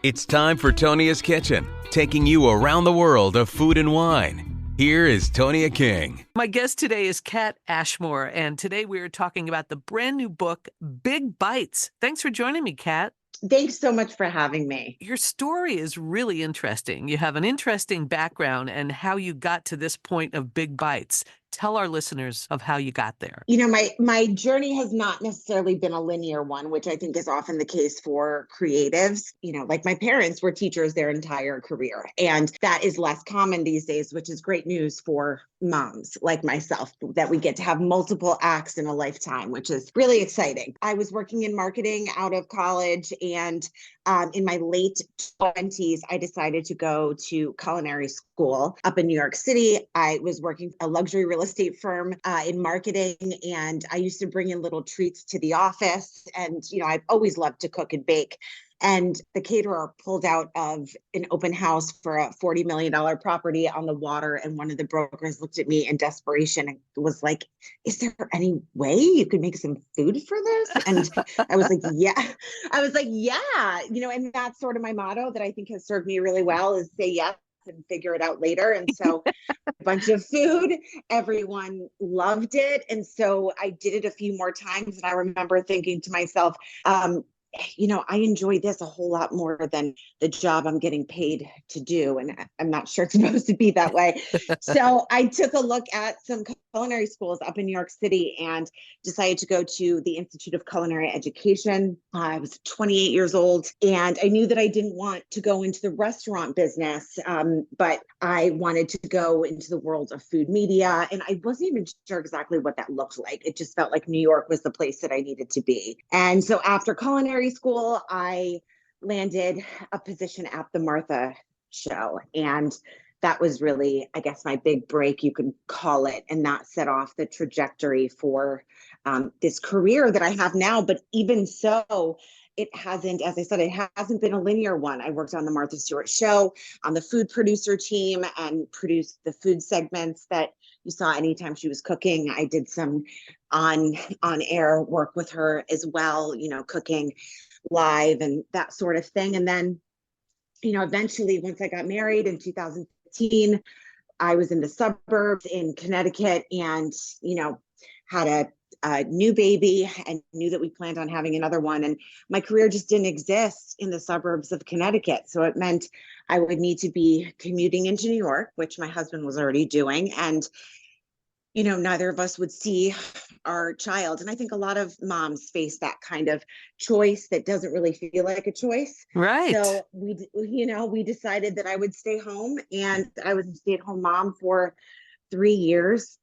It's time for Tonia's Kitchen, taking you around the world of food and wine. Here is Tonia King. My guest today is Kat Ashmore, and today we are talking about the brand new book, Big Bites. Thanks for joining me, Kat. Thanks so much for having me. Your story is really interesting. You have an interesting background and how you got to this point of Big Bites. Tell our listeners of how you got there. You know, my journey has not necessarily been a linear one, which I think is often the case for creatives. You know, like my parents were teachers their entire career, and that is less common these days, which is great news for moms like myself, that we get to have multiple acts in a lifetime, which is really exciting. I was working in marketing out of college, and in my late 20s, I decided to go to culinary school up in New York City. I was working a luxury real estate firm in marketing, and I used to bring in little treats to the office. And, you know, I've always loved to cook and bake. And the caterer pulled out of an open house for a $40 million property on the water. And one of the brokers looked at me in desperation and was like, is there any way you could make some food for this? And I was like, yeah, you know, and that's sort of my motto that I think has served me really well, is say yes and figure it out later. And so a bunch of food, everyone loved it. And so I did it a few more times. And I remember thinking to myself, you know, I enjoy this a whole lot more than the job I'm getting paid to do. And I'm not sure it's supposed to be that way. So I took a look at some culinary schools up in New York City and decided to go to the Institute of Culinary Education. I was 28 years old, and I knew that I didn't want to go into the restaurant business, but I wanted to go into the world of food media. And I wasn't even sure exactly what that looked like. It just felt like New York was the place that I needed to be. And so after culinary school, I landed a position at the Martha show. And that was really, I guess, my big break, you can call it. And that set off the trajectory for this career that I have now. But even so, it hasn't, as I said, it hasn't been a linear one. I worked on the Martha Stewart show, on the food producer team, and produced the food segments that you saw anytime she was cooking. I did some on air work with her as well, you know, cooking live and that sort of thing. And then, you know, eventually, once I got married in 2015, I was in the suburbs in Connecticut, and, you know, had a new baby and knew that we planned on having another one. And my career just didn't exist in the suburbs of Connecticut. So it meant I would need to be commuting into New York, which my husband was already doing. And, you know, neither of us would see our child. And I think a lot of moms face that kind of choice that doesn't really feel like a choice. Right. So we decided that I would stay home, and I was a stay-at-home mom for 3 years.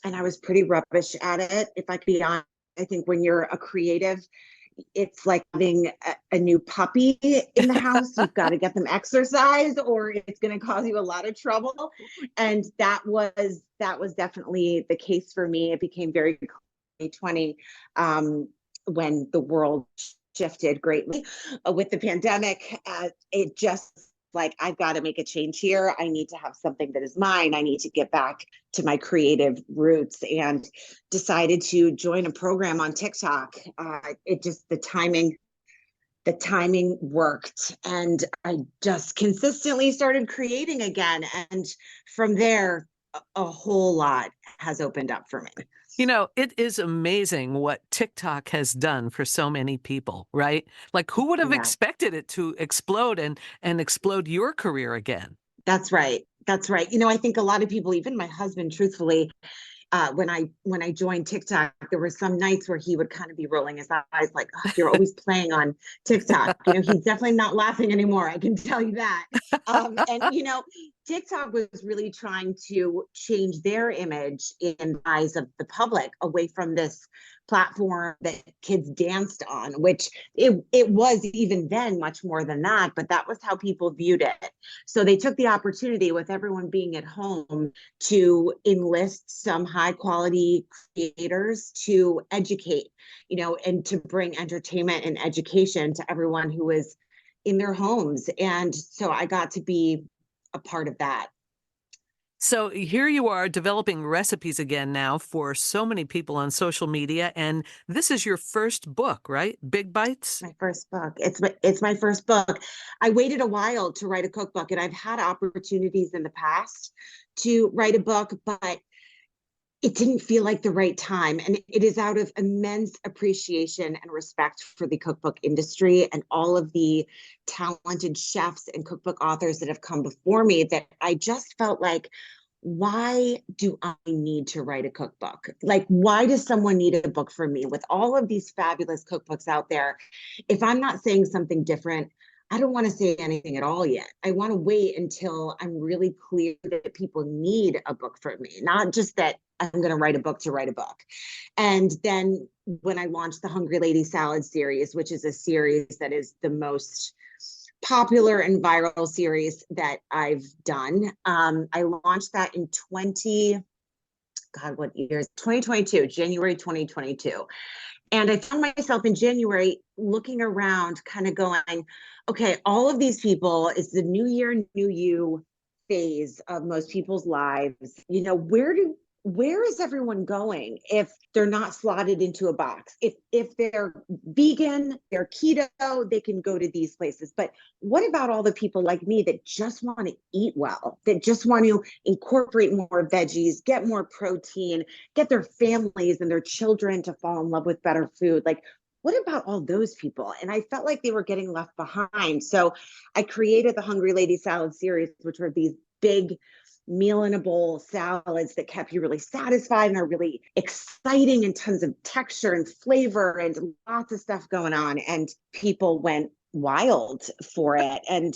And I was pretty rubbish at it, if I could be honest. I think when you're a creative, it's like having a new puppy in the house. You've got to get them exercise, or it's going to cause you a lot of trouble. And that was definitely the case for me. It became very 2020 when the world shifted greatly with the pandemic. It just like, I've got to make a change here. I need to have something that is mine. I need to get back to my creative roots, and decided to join a program on TikTok. The timing worked, and I just consistently started creating again. And from there, a whole lot has opened up for me. You know, it is amazing what TikTok has done for so many people, right? Like, who would have expected it to explode and explode your career again? That's right. That's right. You know, I think a lot of people, even my husband, truthfully, when I joined TikTok, there were some nights where he would kind of be rolling his eyes like, oh, you're always playing on TikTok. You know, he's definitely not laughing anymore. I can tell you that. And, you know, TikTok was really trying to change their image in the eyes of the public away from this platform that kids danced on, which it was even then much more than that, but that was how people viewed it. So they took the opportunity, with everyone being at home, to enlist some high quality creators to educate, you know, and to bring entertainment and education to everyone who was in their homes. And so I got to be a part of that. So here you are developing recipes again now for so many people on social media. And this is your first book, right? Big Bites? My first book. It's my first book. I waited a while to write a cookbook, and I've had opportunities in the past to write a book, but it didn't feel like the right time. And it is out of immense appreciation and respect for the cookbook industry and all of the talented chefs and cookbook authors that have come before me that I just felt like, why do I need to write a cookbook? Like, why does someone need a book from me with all of these fabulous cookbooks out there? If I'm not saying something different, I don't want to say anything at all yet. I want to wait until I'm really clear that people need a book from me, not just that I'm going to write a book to write a book. And then when I launched the Hungry Lady Salad series, which is a series that is the most popular and viral series that I've done, I launched that in what year is 2022, January 2022. And I found myself in January looking around, kind of going, okay, all of these people, it's the new year, new you phase of most people's lives. Where is everyone going if they're not slotted into a box? If they're vegan, they're keto, they can go to these places. But what about all the people like me that just want to eat well, that just want to incorporate more veggies, get more protein, get their families and their children to fall in love with better food? Like, what about all those people? And I felt like they were getting left behind. So I created the Hungry Lady Salad series, which were these big meal in a bowl salads that kept you really satisfied and are really exciting and tons of texture and flavor and lots of stuff going on. And people went wild for it. And,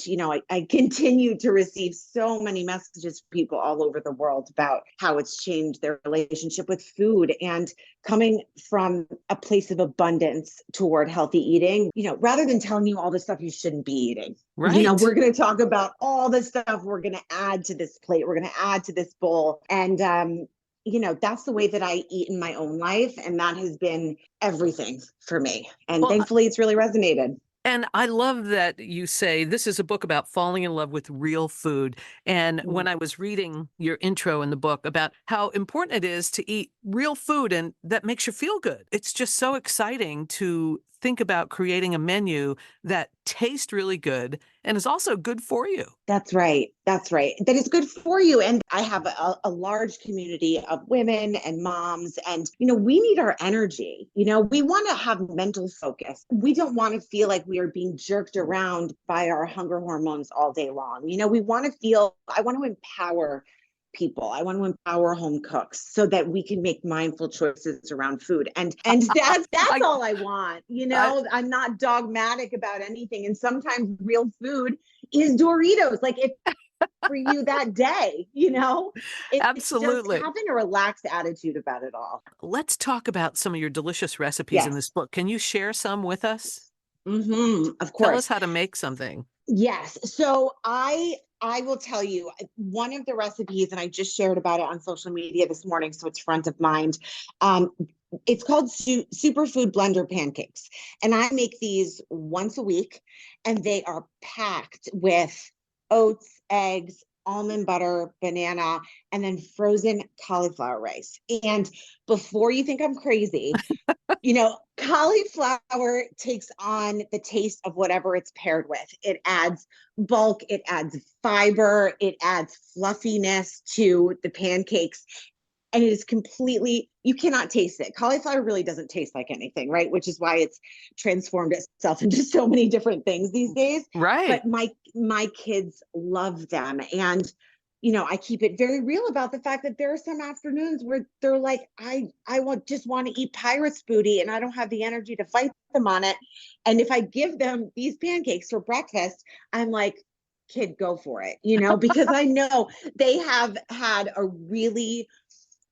I continue to receive so many messages from people all over the world about how it's changed their relationship with food and coming from a place of abundance toward healthy eating, rather than telling you all the stuff you shouldn't be eating. Right. We're going to talk about all the stuff we're going to add to this plate. We're going to add to this bowl. And, that's the way that I eat in my own life. And that has been everything for me. And thankfully, it's really resonated. And I love that you say this is a book about falling in love with real food. And when I was reading your intro in the book about how important it is to eat real food and that makes you feel good, it's just so exciting to think about creating a menu that tastes really good and is also good for you. That's right. That's right. That is good for you. And I have a large community of women and moms, and, we need our energy. We want to have mental focus. We don't want to feel like we are being jerked around by our hunger hormones all day long. I want to empower people. I want to empower home cooks so that we can make mindful choices around food. And that's all I want. I'm not dogmatic about anything. And sometimes real food is Doritos. Like, it's for you that day, Absolutely. It's just having a relaxed attitude about it all. Let's talk about some of your delicious recipes in this book. Can you share some with us? Of course. Tell us how to make something. Yes. So I will tell you one of the recipes, and I just shared about it on social media this morning, so it's front of mind. It's called Superfood Blender Pancakes. And I make these once a week, and they are packed with oats, eggs, almond butter, banana, and then frozen cauliflower rice. And before you think I'm crazy, cauliflower takes on the taste of whatever it's paired with. It adds bulk, it adds fiber, it adds fluffiness to the pancakes. And it is completely, you cannot taste it. Cauliflower really doesn't taste like anything, right? Which is why it's transformed itself into so many different things these days. Right. But my kids love them. And I keep it very real about the fact that there are some afternoons where they're like, I just want to eat pirate's booty and I don't have the energy to fight them on it. And if I give them these pancakes for breakfast, I'm like, kid, go for it, because I know they have had a really,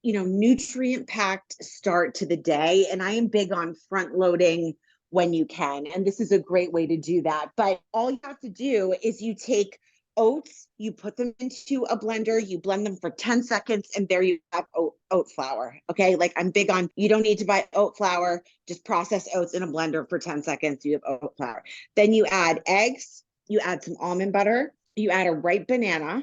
nutrient packed start to the day. And I am big on front loading when you can. And this is a great way to do that. But all you have to do is you take oats, you put them into a blender, you blend them for 10 seconds, and there you have oat flour. Okay. Like, I'm big on, you don't need to buy oat flour, just process oats in a blender for 10 seconds. You have oat flour. Then you add eggs, you add some almond butter, you add a ripe banana,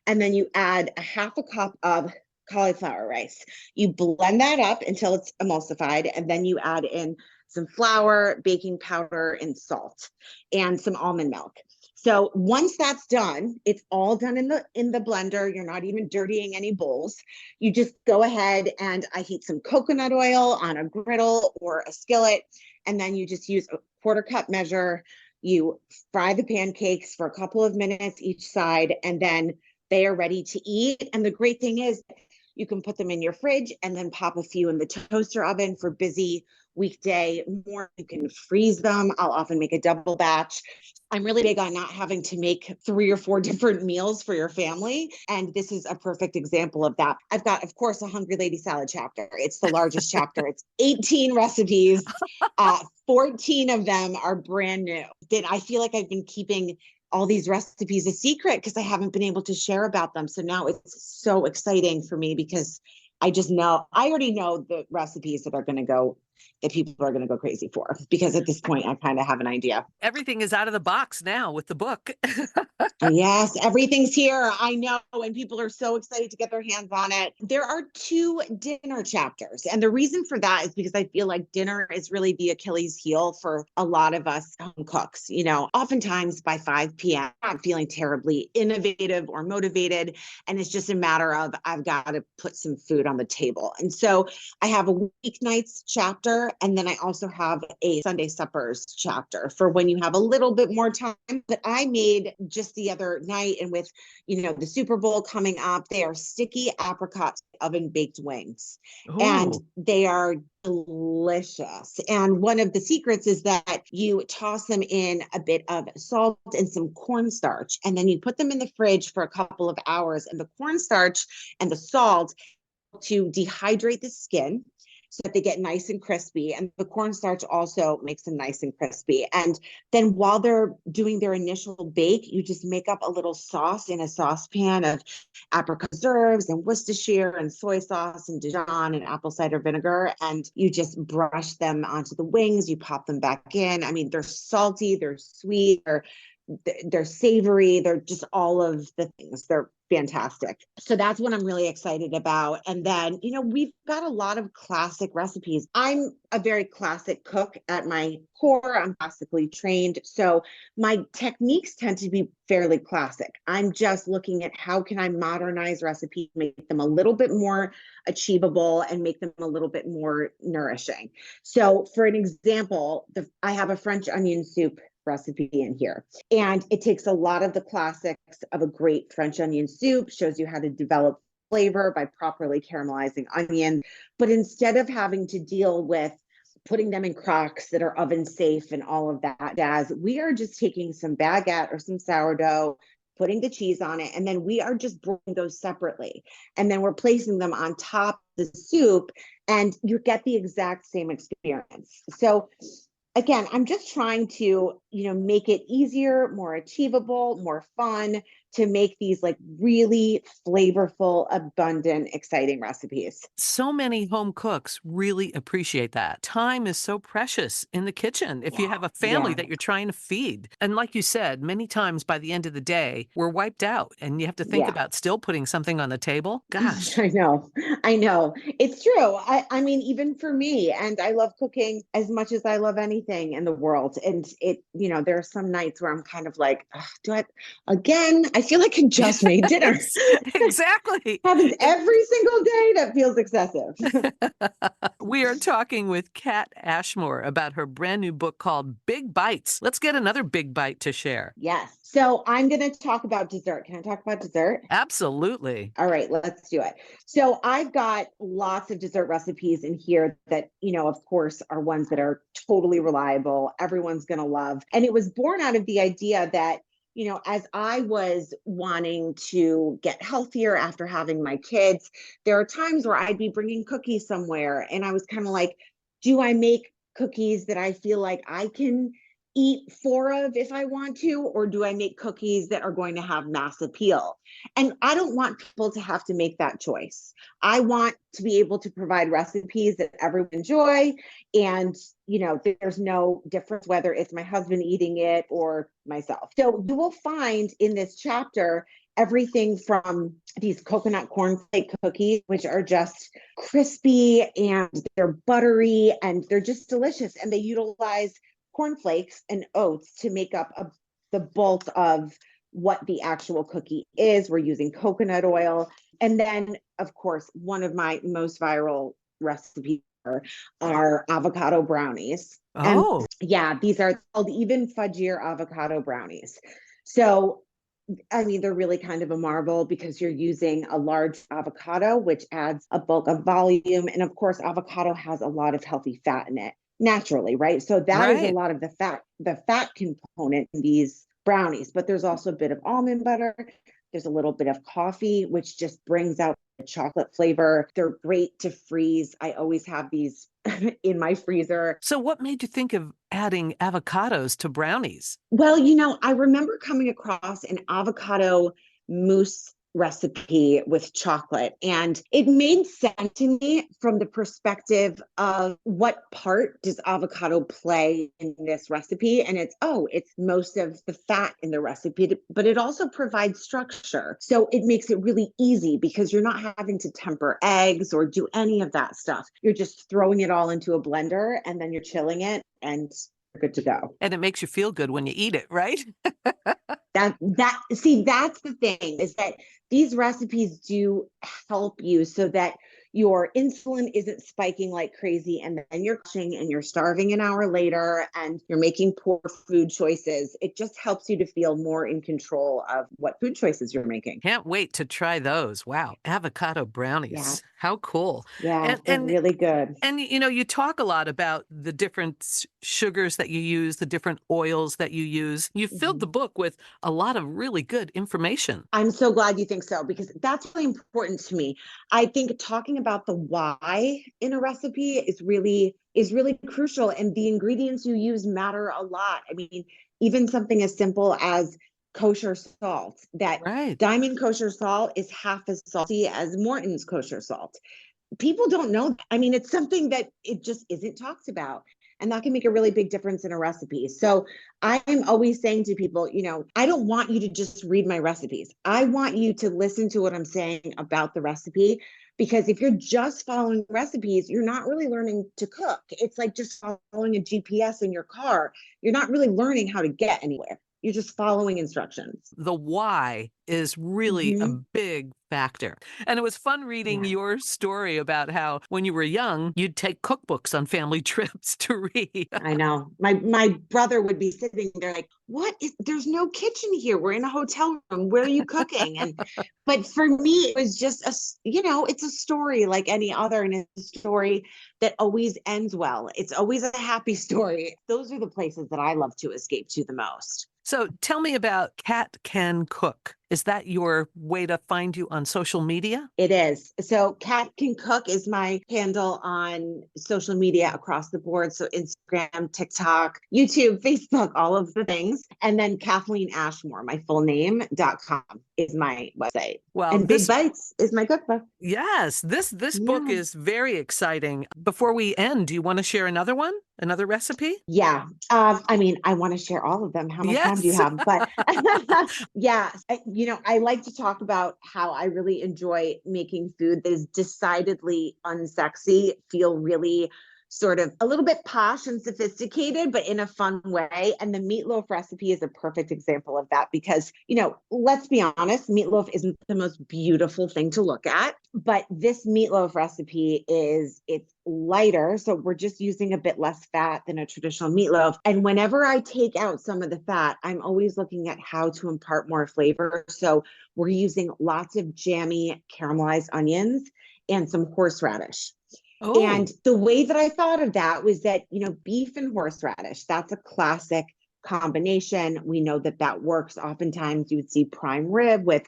And then you add a half a cup of cauliflower rice. You blend that up until it's emulsified, and then you add in some flour, baking powder, and salt, and some almond milk. So once that's done, it's all done in the blender. You're not even dirtying any bowls. You just go ahead and I heat some coconut oil on a griddle or a skillet, and then you just use a quarter cup measure. You fry the pancakes for a couple of minutes each side, and then they are ready to eat. And the great thing is you can put them in your fridge and then pop a few in the toaster oven for busy weekday more. You can freeze them. I'll often make a double batch. I'm really big on not having to make 3 or 4 different meals for your family. And this is a perfect example of that. I've got, of course, a Hungry Lady Salad chapter. It's the largest chapter. It's 18 recipes. 14 of them are brand new. I feel like I've been keeping all these recipes a secret because I haven't been able to share about them. So now it's so exciting for me because I already know the recipes that people are going to go crazy for, because at this point I kind of have an idea. Everything is out of the box now with the book. Yes, everything's here. I know. And people are so excited to get their hands on it. There are 2 dinner chapters. And the reason for that is because I feel like dinner is really the Achilles heel for a lot of us home cooks. Oftentimes by 5 p.m., I'm feeling terribly innovative or motivated. And it's just a matter of, I've got to put some food on the table. And so I have a weeknights chapter. And then I also have a Sunday suppers chapter for when you have a little bit more time. But I made just the other night, and with the Super Bowl coming up, they are sticky apricot oven baked wings. Ooh. And they are delicious. And one of the secrets is that you toss them in a bit of salt and some cornstarch, and then you put them in the fridge for a couple of hours, and the cornstarch and the salt to dehydrate the skin so that they get nice and crispy. And the cornstarch also makes them nice and crispy. And then while they're doing their initial bake, you just make up a little sauce in a saucepan of apricot preserves and Worcestershire and soy sauce and Dijon and apple cider vinegar. And you just brush them onto the wings. You pop them back in. I mean, they're salty, they're sweet, they're savory. They're just all of the things. They're fantastic. So that's what I'm really excited about. And then, we've got a lot of classic recipes. I'm a very classic cook at my core. I'm classically trained. So my techniques tend to be fairly classic. I'm just looking at how can I modernize recipes, make them a little bit more achievable and make them a little bit more nourishing. So for an example, I have a French onion soup recipe in here. And it takes a lot of the classics of a great French onion soup, shows you how to develop flavor by properly caramelizing onions. But instead of having to deal with putting them in crocks that are oven safe and all of that jazz, we are just taking some baguette or some sourdough, putting the cheese on it, and then we are just brewing those separately. And then we're placing them on top of the soup, and you get the exact same experience. So again, I'm just trying to, make it easier, more achievable, more fun, to make these like really flavorful, abundant, exciting recipes. So many home cooks really appreciate that. Time is so precious in the kitchen if you have a family that you're trying to feed. And like you said, many times by the end of the day, we're wiped out and you have to think about still putting something on the table. Gosh. I know. It's true. I mean, even for me, and I love cooking as much as I love anything in the world. And there are some nights where I'm kind of like, I feel like I just made dinner. Exactly. Happens every single day. That feels excessive. We are talking with Kat Ashmore about her brand new book called Big Bites. Let's get another big bite to share. Yes. So I'm going to talk about dessert. Can I talk about dessert? Absolutely. All right, let's do it. So I've got lots of dessert recipes in here that, of course, are ones that are totally reliable. Everyone's going to love. And it was born out of the idea that, as I was wanting to get healthier after having my kids, there are times where I'd be bringing cookies somewhere and I was kind of like, do I make cookies that I feel like I can eat 4 of if I want to, or do I make cookies that are going to have mass appeal? And I don't want people to have to make that choice. I want to be able to provide recipes that everyone enjoy. And, there's no difference whether it's my husband eating it or myself. So you will find in this chapter everything from these coconut cornflake cookies, which are just crispy and they're buttery and they're just delicious. And they utilize cornflakes and oats to make up the bulk of what the actual cookie is. We're using coconut oil. And then, of course, one of my most viral recipes are avocado brownies. And Oh, yeah, these are called even fudgier avocado brownies. So, I mean, they're really kind of a marvel because you're using a large avocado, which adds a bulk of volume. And of course, avocado has a lot of healthy fat in it naturally, right? So that is a right. lot of the fat component in these brownies. But there's also a bit of almond butter. There's a little bit of coffee, which just brings out the chocolate flavor. They're great to freeze. I always have these in my freezer. So what made you think of adding avocados to brownies? Well, I remember coming across an avocado mousse recipe with chocolate, and it made sense to me from the perspective of what part does avocado play in this recipe. And it's most of the fat in the recipe, but it also provides structure. So it makes it really easy because you're not having to temper eggs or do any of that stuff. You're just throwing it all into a blender and then you're chilling it and good to go. And it makes you feel good when you eat it, right? That's the thing, is that these recipes do help you so that your insulin isn't spiking like crazy and then you're crashing and you're starving an hour later and you're making poor food choices. It just helps you to feel more in control of what food choices you're making. Can't wait to try those. Wow, avocado Yeah. brownies. How cool. Yeah, And they're and really good. and you talk a lot about the different sugars that you use, the different oils that you use. You filled the Mhm. book with a lot of really good information. I'm so glad you think so because that's really important to me. I think talking about the why in a recipe is really crucial, and the ingredients you use matter a lot. I mean, even something as simple as kosher salt. That Right. Diamond kosher salt is half as salty as Morton's kosher salt. People don't know that. I mean, it's something that it just isn't talked about. And that can make a really big difference in a recipe. So I'm always saying to people, I don't want you to just read my recipes. I want you to listen to what I'm saying about the recipe. Because if you're just following recipes, you're not really learning to cook. It's like just following a GPS in your car. You're not really learning how to get anywhere. You're just following instructions. The why is really a Hmm. big factor. And it was fun reading Yeah. your story about how when you were young, you'd take cookbooks on family trips to read. I know. My brother would be sitting there like, "What is there's no kitchen here. We're in a hotel room. Where are you cooking?" And but for me it was just it's a story like any other, and it's a story that always ends well. It's always a happy story. Those are the places that I love to escape to the most. So tell me about Cat Can Cook. Is that your way to find you on social media? It is. So Cat Can Cook is my handle on social media across the board. So Instagram, TikTok, YouTube, Facebook, all of the things. And then Kathleen Ashmore, my full name.com is my website. Well, And Big Bites is my cookbook. yes, this book Yeah. is very exciting. Before we end, do you want to share another one? Another recipe? Yeah. I mean, I want to share all of them. How much time do you Yes. have? But yeah, I like to talk about how I really enjoy making food that is decidedly unsexy, feel really sort of a little bit posh and sophisticated, but in a fun way. And the meatloaf recipe is a perfect example of that because, let's be honest, meatloaf isn't the most beautiful thing to look at, but this meatloaf recipe it's lighter. So we're just using a bit less fat than a traditional meatloaf. And whenever I take out some of the fat, I'm always looking at how to impart more flavor. So we're using lots of jammy caramelized onions and some horseradish. Oh, And the way that I thought of that was that, beef and horseradish, that's a classic combination. We know that that works. Oftentimes you would see prime rib with,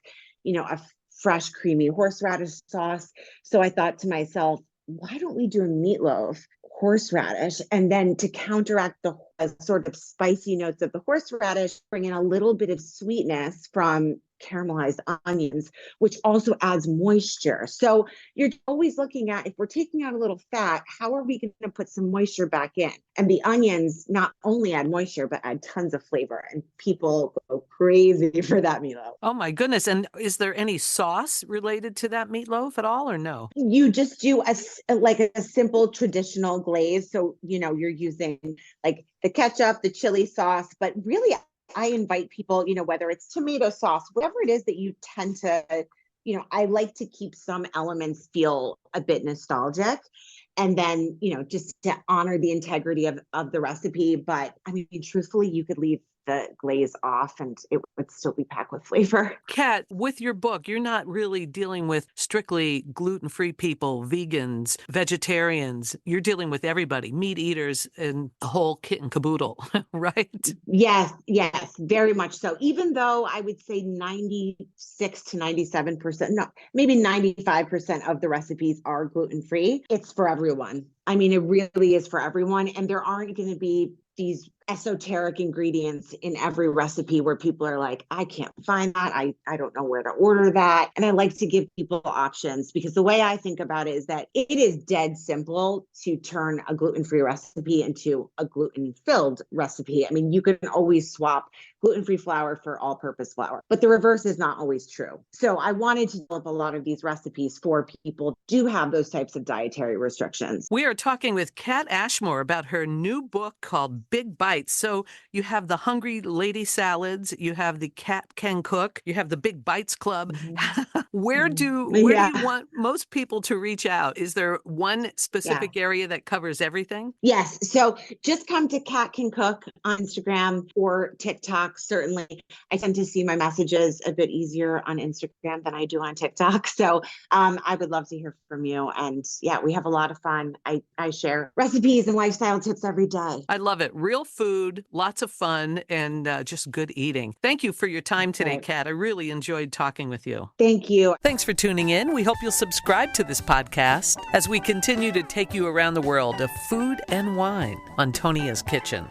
a fresh, creamy horseradish sauce. So I thought to myself, why don't we do a meatloaf, horseradish, and then to counteract the sort of spicy notes of the horseradish, bring in a little bit of sweetness from caramelized onions, which also adds moisture. So you're always looking at, if we're taking out a little fat, how are we going to put some moisture back in? And the onions not only add moisture, but add tons of flavor. And people go crazy for that meatloaf. Oh my goodness. And is there any sauce related to that meatloaf at all or no? You just do a simple traditional glaze. So, you're using like the ketchup, the chili sauce, but really I invite people, whether it's tomato sauce, whatever it is that you tend to, I like to keep some elements feel a bit nostalgic. And then, just to honor the integrity of the recipe. But I mean, truthfully, you could leave the glaze off and it would still be packed with flavor. Kat, with your book, you're not really dealing with strictly gluten-free people, vegans, vegetarians. You're dealing with everybody, meat eaters and the whole kit and caboodle, right? Yes, very much so. Even though I would say 96 to 97%, no, maybe 95% of the recipes are gluten-free, it's for everyone. I mean, it really is for everyone. And there aren't going to be these esoteric ingredients in every recipe where people are like, I can't find that. I don't know where to order that. And I like to give people options because the way I think about it is that it is dead simple to turn a gluten-free recipe into a gluten-filled recipe. I mean, you can always swap gluten-free flour for all-purpose flour, but the reverse is not always true. So I wanted to develop a lot of these recipes for people who do have those types of dietary restrictions. We are talking with Kat Ashmore about her new book called Big Bites. So you have the Hungry Lady Salads, you have the Cat Can Cook, you have the Big Bites Club. Mm-hmm. Where do you want most people to reach out? Is there one specific area that covers everything? Yes. So just come to Cat Can Cook on Instagram or TikTok. Certainly, I tend to see my messages a bit easier on Instagram than I do on TikTok. So I would love to hear from you. And we have a lot of fun. I share recipes and lifestyle tips every day. I love it. Real food, lots of fun, and just good eating. Thank you for your time today, Kat. I really enjoyed talking with you. Thank you. Thanks for tuning in. We hope you'll subscribe to this podcast as we continue to take you around the world of food and wine on Tonia's Kitchen.